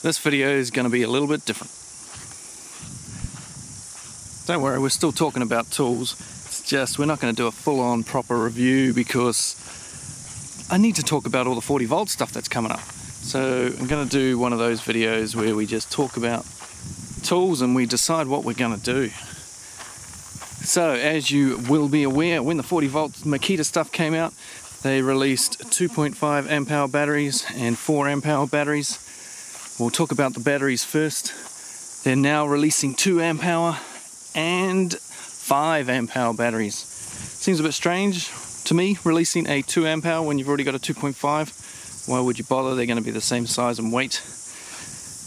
This video is going to be a little bit different. Don't worry, we're still talking about tools. It's just we're not going to do a full-on proper review because I need to talk about all the 40 volt stuff that's coming up. So I'm going to do one of those videos where we just talk about tools and we decide what we're going to do. So as you will be aware, when the 40 volt Makita stuff came out, they released 2.5 amp hour batteries and 4 amp hour batteries. We'll talk about the batteries first. They're now releasing 2 amp hour and 5 amp hour batteries. Seems a bit strange to me, releasing a 2 amp hour when you've already got a 2.5. Why would you bother? They're going to be the same size and weight.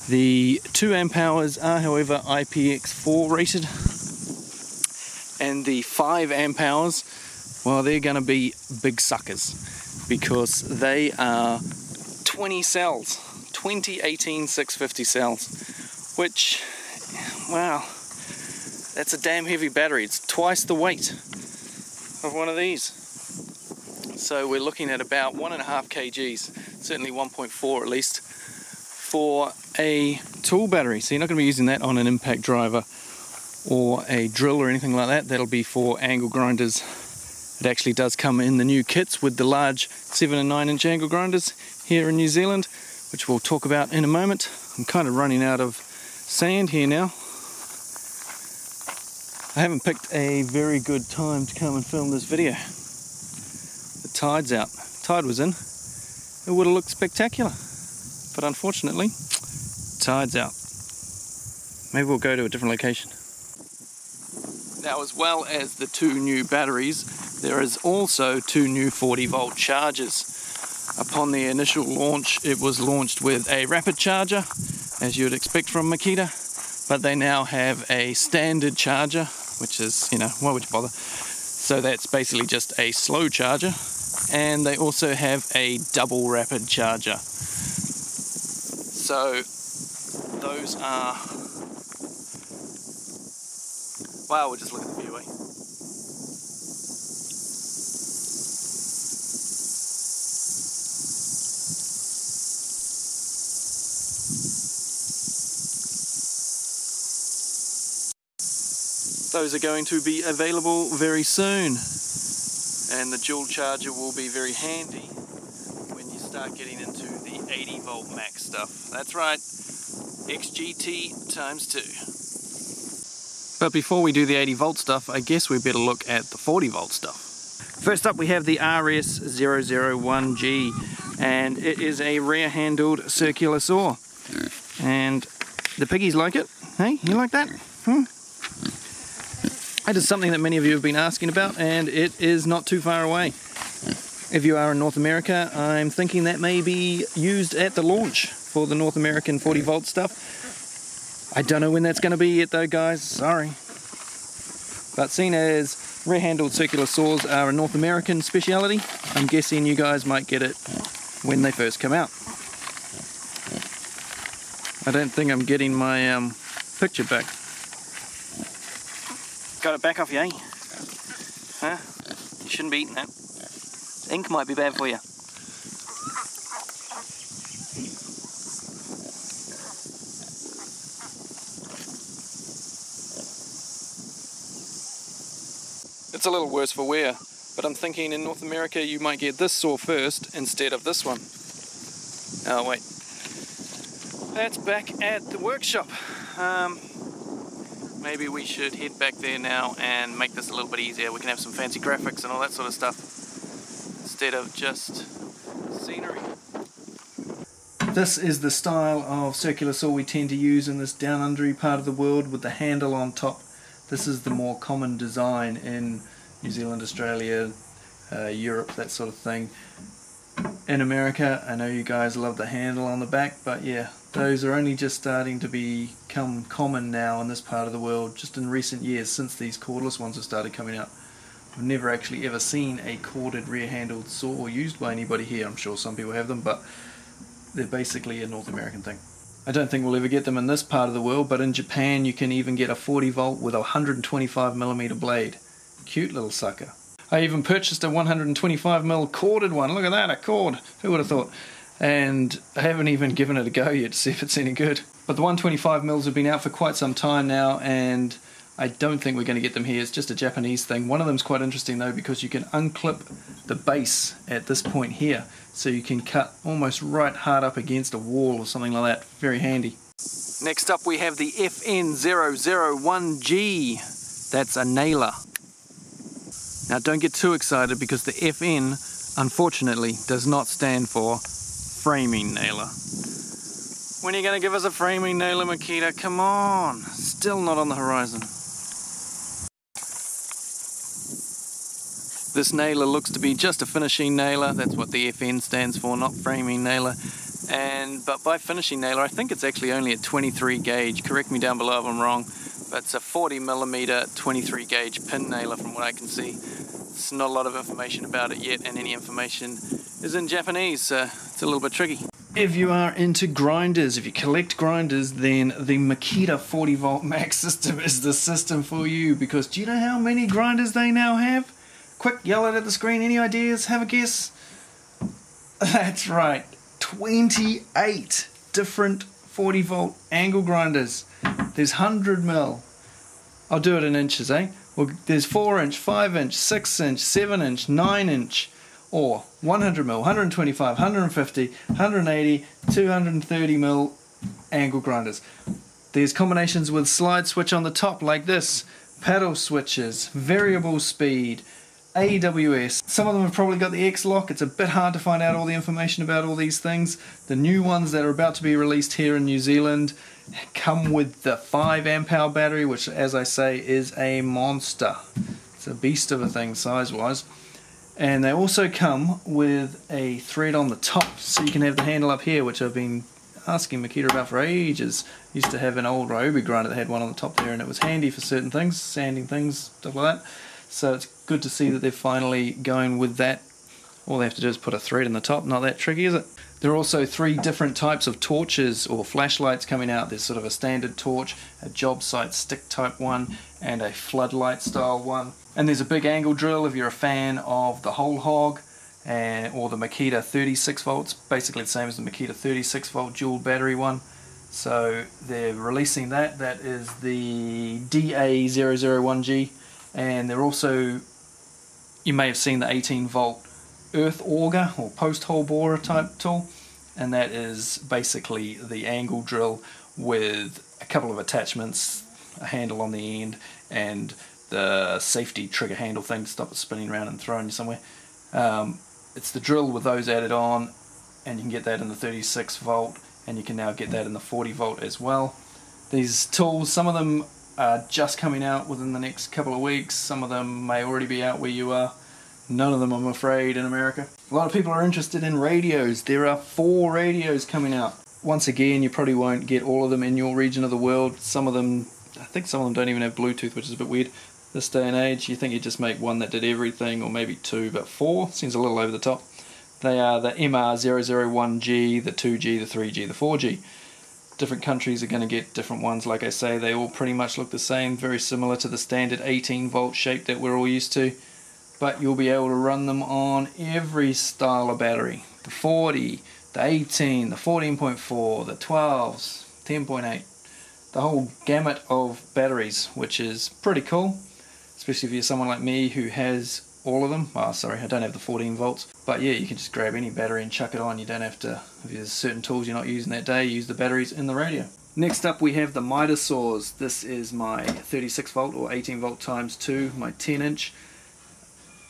The 2 amp hours are, however, IPX4 rated. And the 5 amp hours, well, they're going to be big suckers because they are 20 cells, 2018 650 cells, which, wow, that's a damn heavy battery. It's twice the weight of one of these. So we're looking at about 1.5 kgs, certainly 1.4 at least, for a tool battery. So you're not going to be using that on an impact driver or a drill or anything like that. That'll be for angle grinders. It actually does come in the new kits with the large 7 and 9 inch angle grinders here in New Zealand, which we'll talk about in a moment. I'm kind of running out of sand here now. I haven't picked a very good time to come and film this video. The tide's out. Tide was in. It would have looked spectacular. But unfortunately, tide's out. Maybe we'll go to a different location. Now, as well as the 2 new batteries, there is also 2 new 40 volt chargers. Upon the initial launch, it was launched with a rapid charger, as you would expect from Makita, but they now have a standard charger, which is, you know, why would you bother? So that's basically just a slow charger, and they also have a double rapid charger. So those are, wow, we'll just look at the view, eh? Those are going to be available very soon, and the dual charger will be very handy when you start getting into the 80 volt max stuff. That's right, XGT ×2. But before we do the 80 volt stuff, I guess we better look at the 40 volt stuff. First up we have the RS001G, and it is a rear handled circular saw, and the piggies like it. Hey, you like that? That is something that many of you have been asking about, and it is not too far away. If you are in North America, I'm thinking that may be used at the launch for the North American 40 volt stuff. I don't know when that's going to be yet though, guys, sorry. But seeing as rear handled circular saws are a North American speciality, I'm guessing you guys might get it when they first come out. I don't think I'm getting my picture back. Got it back off you, eh? Huh? You shouldn't be eating that. Ink might be bad for you. It's a little worse for wear, but I'm thinking in North America you might get this saw first instead of this one. Oh wait. That's back at the workshop. Maybe we should head back there now and make this a little bit easier. We can have some fancy graphics and all that sort of stuff instead of just scenery. This is the style of circular saw we tend to use in this down under part of the world with the handle on top. This is the more common design in New Zealand, Australia, Europe, that sort of thing. In America, I know you guys love the handle on the back, but yeah, those are only just starting to become common now in this part of the world, just in recent years since these cordless ones have started coming out. I've never actually ever seen a corded rear handled saw used by anybody here. I'm sure some people have them, but they're basically a North American thing. I don't think we'll ever get them in this part of the world, but in Japan you can even get a 40 volt with a 125mm blade. Cute little sucker. I even purchased a 125mm corded one. Look at that, a cord. Who would have thought? and I haven't even given it a go yet to see if it's any good. But the 125mm have been out for quite some time now, and I don't think we're going to get them here. It's just a Japanese thing. One of them's quite interesting though, because you can unclip the base at this point here, so you can cut almost right hard up against a wall or something like that. Very handy. Next up we have the FN001G. That's a nailer. Now don't get too excited, because the FN unfortunately does not stand for framing nailer. When are you going to give us a framing nailer, Makita? Come on! Still not on the horizon. This nailer looks to be just a finishing nailer. That's what the FN stands for, not framing nailer. But by finishing nailer, I think it's actually only a 23 gauge. Correct me down below if I'm wrong. But it's a 40mm 23 gauge pin nailer from what I can see. There's not a lot of information about it yet, and any information is in Japanese, so it's a little bit tricky. If you are into grinders, if you collect grinders, then the Makita 40V Max system is the system for you, because do you know how many grinders they now have? Quick, yell it at the screen. Any ideas? Have a guess? That's right, 28 different 40V angle grinders. There's 100mm. I'll do it in inches, eh? Well, there's 4-inch, 5-inch, 6-inch, 7-inch, 9-inch, or 100mm, 125, 150, 180, 230mm angle grinders. There's combinations with slide switch on the top like this, paddle switches, variable speed, AWS. Some of them have probably got the X-Lock. It's a bit hard to find out all the information about all these things. The new ones that are about to be released here in New Zealand come with the 5 amp hour battery, which, as I say, is a monster. It's a beast of a thing size-wise. And they also come with a thread on the top, so you can have the handle up here, which I've been asking Makita about for ages. Used to have an old Rotary grinder that had one on the top there, and it was handy for certain things, sanding things, stuff like that. So it's good to see that they're finally going with that. All they have to do is put a thread in the top. Not that tricky, is it? There are also 3 different types of torches or flashlights coming out. There's sort of a standard torch, a job site stick type one, and a floodlight style one. And there's a big angle drill if you're a fan of the whole hog, or the Makita 36 volts, basically the same as the Makita 36 volt dual battery one. So they're releasing that. That is the DA001G. And they're also, you may have seen the 18 volt earth auger or post hole borer type tool, and that is basically the angle drill with a couple of attachments, a handle on the end, and the safety trigger handle thing to stop it spinning around and throwing you somewhere. It's the drill with those added on, and you can get that in the 36 volt, and you can now get that in the 40 volt as well. These tools, some of them are just coming out within the next couple of weeks. Some of them may already be out where you are. None of them, I'm afraid, in America. A lot of people are interested in radios. There are 4 radios coming out. Once again, you probably won't get all of them in your region of the world. Some of them, I think some of them don't even have Bluetooth, which is a bit weird this day and age. You think you'd just make one that did everything, or maybe 2, but 4 seems a little over the top. They are the MR001G, the 2G, the 3G, the 4G. Different countries are going to get different ones. Like I say, they all pretty much look the same, very similar to the standard 18 volt shape that we're all used to, but you'll be able to run them on every style of battery. The 40, the 18, the 14.4, the 12s, 10.8, the whole gamut of batteries, which is pretty cool, especially if you're someone like me who has all of them. Oh, sorry, I don't have the 14 volts, but yeah, you can just grab any battery and chuck it on. You don't have to, if there's certain tools you're not using that day, use the batteries in the radio. Next up we have the miter saws. This is my 36 volt or 18 volt times 2, my 10-inch.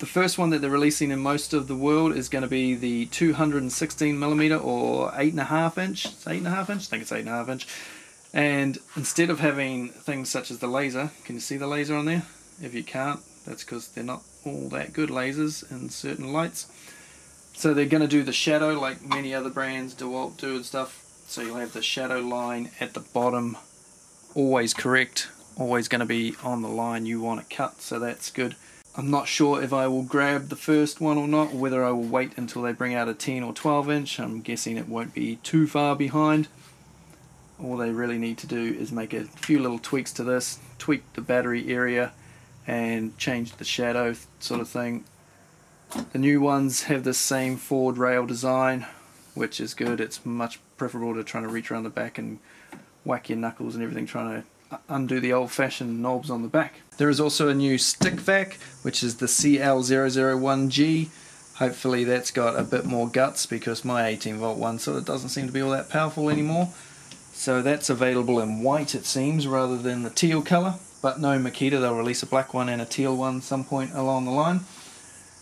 The first one that they're releasing in most of the world is going to be the 216mm or 8.5 inch. It's 8.5 inch? I think it's 8.5 inch. And instead of having things such as the laser, can you see the laser on there? If you can't, that's because they're not all that good lasers in certain lights. So they're going to do the shadow like many other brands, DeWalt do and stuff. So you'll have the shadow line at the bottom, always correct, always going to be on the line you want to cut, so that's good. I'm not sure if I will grab the first one or not, or whether I will wait until they bring out a 10 or 12 inch. I'm guessing it won't be too far behind. All they really need to do is make a few little tweaks to this, tweak the battery area and change the shadow sort of thing. The new ones have the same forward rail design which is good. It's much preferable to trying to reach around the back and whack your knuckles and everything trying to undo the old-fashioned knobs on the back. There is also a new stick vac, which is the RS002G. Hopefully that's got a bit more guts, because my 18-volt one sort of doesn't seem to be all that powerful anymore. So that's available in white, it seems, rather than the teal colour. But no Makita, they'll release a black one and a teal one some point along the line.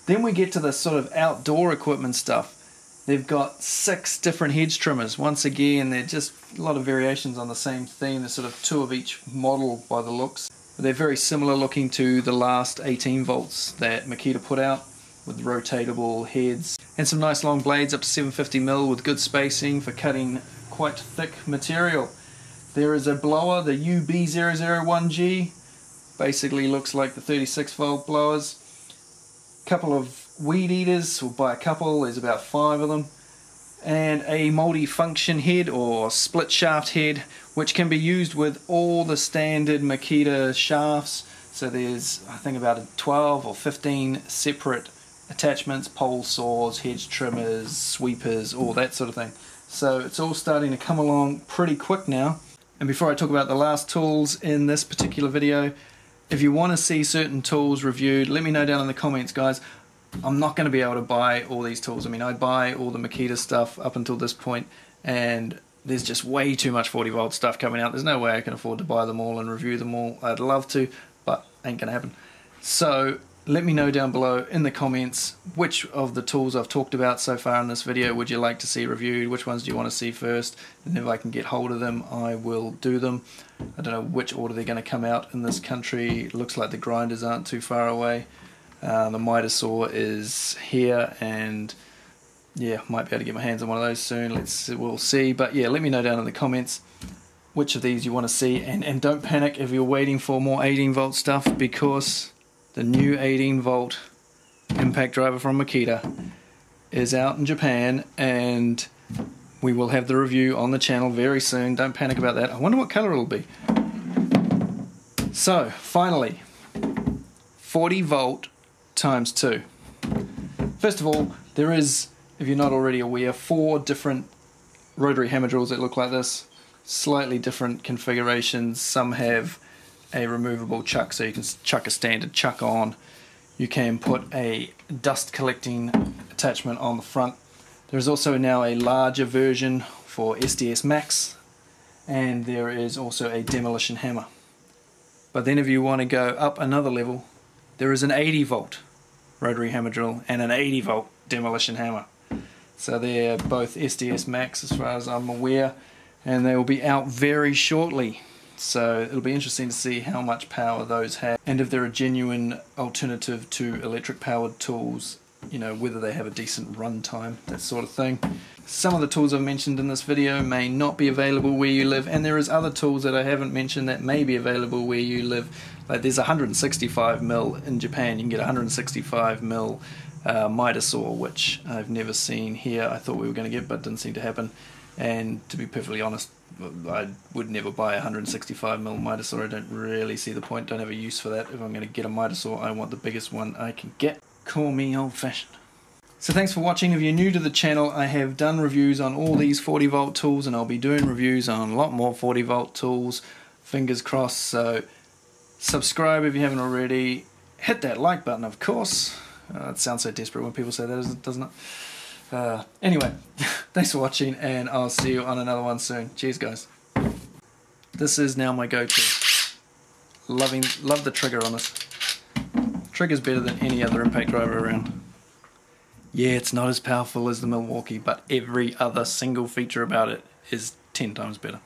Then we get to the sort of outdoor equipment stuff. They've got 6 different hedge trimmers. Once again, they're just a lot of variations on the same theme. There's sort of 2 of each model by the looks. But they're very similar looking to the last 18 volts that Makita put out, with rotatable heads and some nice long blades up to 750mm with good spacing for cutting quite thick material. There is a blower, the RS001G, basically looks like the 36-volt blowers. Couple of weed eaters, we'll buy a couple, there's about 5 of them, and a multi-function head or split shaft head, which can be used with all the standard Makita shafts. So there's, I think, about 12 or 15 separate attachments, pole saws, hedge trimmers, sweepers, all that sort of thing. So it's all starting to come along pretty quick now. And before I talk about the last tools in this particular video, if you want to see certain tools reviewed, let me know down in the comments, guys. I'm not going to be able to buy all these tools. I mean, I buy all the Makita stuff up until this point, and there's just way too much 40-volt stuff coming out. There's no way I can afford to buy them all and review them all. I'd love to, but ain't going to happen. So let me know down below in the comments which of the tools I've talked about so far in this video would you like to see reviewed, which ones do you want to see first, and if I can get hold of them I will do them. I don't know which order they're going to come out in this country. It looks like the grinders aren't too far away. The miter saw is here, and yeah, might be able to get my hands on one of those soon. We'll see. But yeah, let me know down in the comments which of these you want to see, and don't panic if you're waiting for more 18-volt stuff, because the new 18-volt impact driver from Makita is out in Japan, and we will have the review on the channel very soon. Don't panic about that. I wonder what color it'll be. So, finally, 40-volt times 2. First of all, there is, if you're not already aware, 4 different rotary hammer drills that look like this. Slightly different configurations. Some have a removable chuck, so you can chuck a standard chuck on. You can put a dust collecting attachment on the front. There is also now a larger version for SDS Max, and there is also a demolition hammer. But then if you want to go up another level, there is an 80-volt rotary hammer drill and an 80-volt demolition hammer. So they're both SDS Max as far as I'm aware, and they will be out very shortly. So it'll be interesting to see how much power those have, and if they're a genuine alternative to electric powered tools, you know, whether they have a decent run time, that sort of thing. Some of the tools I've mentioned in this video may not be available where you live, and there is other tools that I haven't mentioned that may be available where you live. Like there's 165mm in Japan. You can get 165mm miter saw, which I've never seen here. I thought we were going to get, but didn't seem to happen. And to be perfectly honest, I would never buy a 165mm miter saw. I don't really see the point. Don't have a use for that. If I'm going to get a miter saw, I want the biggest one I can get. Call me old-fashioned. So thanks for watching. If you're new to the channel, I have done reviews on all these 40-volt tools, and I'll be doing reviews on a lot more 40-volt tools. Fingers crossed. So subscribe if you haven't already. Hit that like button, of course. It sounds so desperate when people say that, doesn't it? Anyway, thanks for watching, and I'll see you on another one soon. Cheers, guys. This is now my go-to. Love the trigger on this. Trigger's better than any other impact driver around. Yeah, it's not as powerful as the Milwaukee, but every other single feature about it is 10 times better.